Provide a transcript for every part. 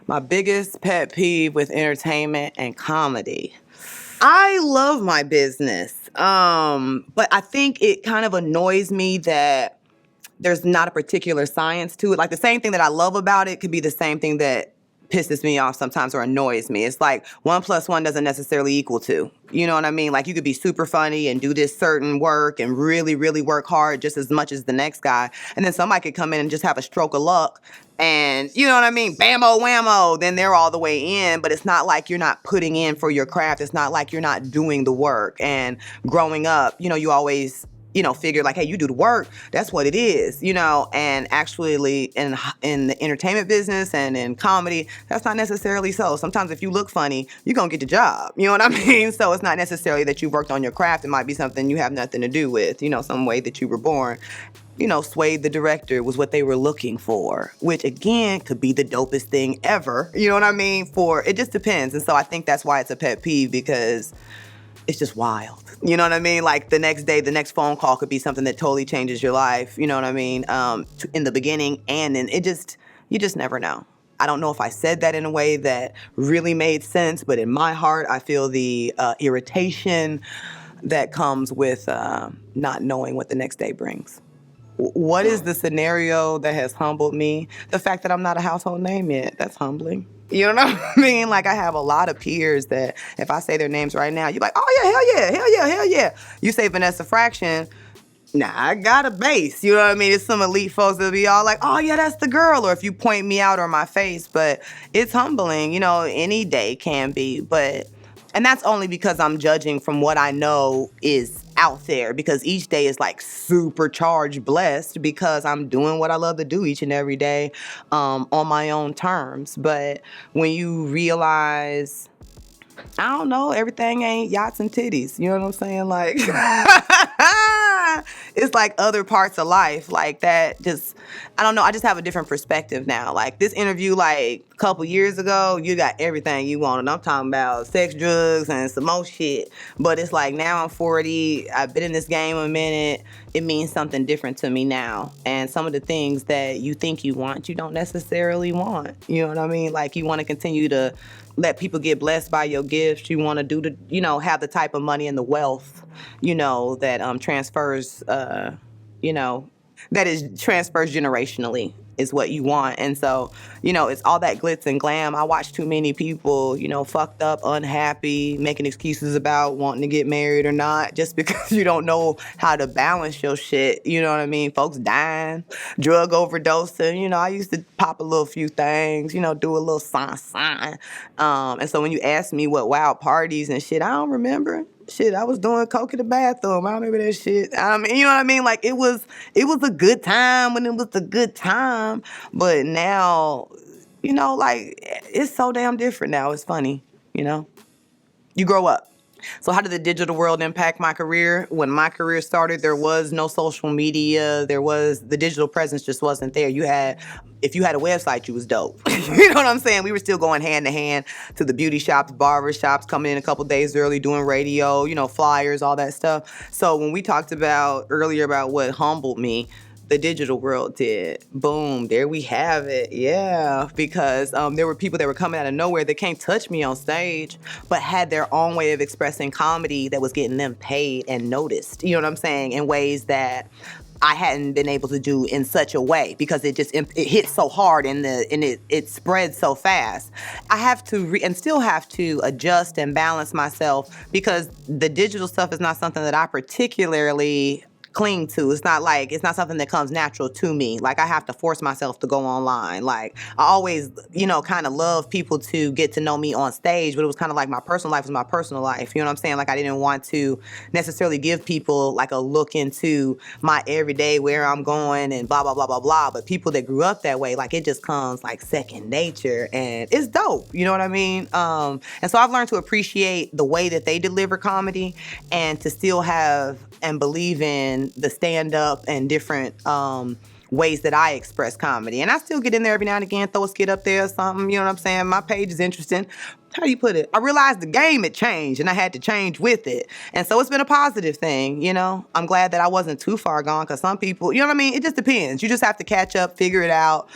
My biggest pet peeve with entertainment and comedy. I love my business, but I think it kind of annoys me that there's not a particular science to it. Like the same thing that I love about it could be the same thing that pisses me off sometimes or annoys me. It's like 1+1 doesn't necessarily equal 2. You know what I mean? Like you could be super funny and do this certain work and really, really work hard just as much as the next guy. And then somebody could come in and just have a stroke of luck and, you know what I mean? Bammo whammo, then they're all the way in. But it's not like you're not putting in for your craft. It's not like you're not doing the work. And growing up, you always figure like, hey, you do the work, that's what it is, and actually in the entertainment business and in comedy, that's not necessarily so. Sometimes if you look funny, you're going to get the job, you know what I mean? So it's not necessarily that you worked on your craft. It might be something you have nothing to do with, some way that you were born. Swayed the director was what they were looking for, which again could be the dopest thing ever, you know what I mean? It just depends. And so I think that's why it's a pet peeve, because it's just wild. You know what I mean? Like the next day, the next phone call could be something that totally changes your life. You know what I mean? In the beginning and then you just never know. I don't know if I said that in a way that really made sense, but in my heart, I feel the irritation that comes with not knowing what the next day brings. What is the scenario that has humbled me? The fact that I'm not a household name yet. That's humbling. You know what I mean? Like, I have a lot of peers that if I say their names right now, you're like, oh, yeah, hell yeah, hell yeah, hell yeah. You say Vanessa Fraction, nah, I got a base. You know what I mean? It's some elite folks that'll be all like, oh, yeah, that's the girl. Or if you point me out or my face. But it's humbling. Any day can be. And that's only because I'm judging from what I know is out there, because each day is like supercharged blessed because I'm doing what I love to do each and every day on my own terms. But when you realize, I don't know, everything ain't yachts and titties. You know what I'm saying? Like, it's like other parts of life like that. I don't know. I just have a different perspective now. Like this interview, like a couple years ago, you got everything you wanted. I'm talking about sex, drugs, and some more shit. But it's like now I'm 40. I've been in this game a minute. It means something different to me now. And some of the things that you think you want, you don't necessarily want. You know what I mean? Like you want to continue to let people get blessed by your gifts. You want to have the type of money and the wealth, that transfers, transfers generationally is what you want. And so, it's all that glitz and glam. I watch too many people, fucked up, unhappy, making excuses about wanting to get married or not, just because you don't know how to balance your shit. You know what I mean? Folks dying, drug overdosing. I used to pop a little few things, do a little sign. And so when you ask me what wild parties and shit, I don't remember. Shit, I was doing coke in the bathroom. I don't remember that shit. You know what I mean? Like, it was a good time when it was a good time. But now, like, it's so damn different now. It's funny, You grow up. So how did the digital world impact my career? When my career started, there was no social media. The digital presence just wasn't there. If you had a website, you was dope. You know what I'm saying? We were still going hand to hand to the beauty shops, barber shops, coming in a couple days early, doing radio, flyers, all that stuff. So when we talked earlier about what humbled me, the digital world did. Boom, there we have it. Yeah, because there were people that were coming out of nowhere that can't touch me on stage, but had their own way of expressing comedy that was getting them paid and noticed. You know what I'm saying? In ways that I hadn't been able to do in such a way, because it hit so hard and it spread so fast. I have to and still have to adjust and balance myself, because the digital stuff is not something that I particularly cling to. It's not something that comes natural to me. Like, I have to force myself to go online. Like, I always, kind of love people to get to know me on stage, but it was kind of like my personal life was my personal life. You know what I'm saying? Like, I didn't want to necessarily give people like a look into my everyday, where I'm going and blah, blah, blah, blah, blah. But people that grew up that way, like, it just comes like second nature, and it's dope. You know what I mean? And so I've learned to appreciate the way that they deliver comedy, and to still have and believe in the stand-up and different ways that I express comedy. And I still get in there every now and again, throw a skit up there or something, you know what I'm saying? My page is interesting. How do you put it? I realized the game had changed and I had to change with it. And so it's been a positive thing, you know? I'm glad that I wasn't too far gone because some people, you know what I mean? It just depends. You just have to catch up, figure it out.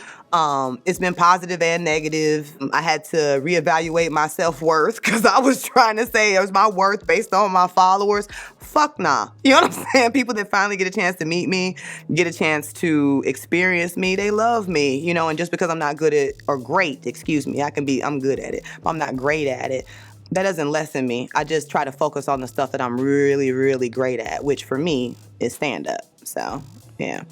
It's been positive and negative. I had to reevaluate my self-worth because I was trying to say it was my worth based on my followers. Fuck nah. You know what I'm saying? People that finally get a chance to meet me, get a chance to experience me, they love me, you know, and just because I'm not good at, or great, excuse me, I'm good at it, but I'm not great at it, that doesn't lessen me. I just try to focus on the stuff that I'm really, really great at, which for me is stand-up. So, yeah.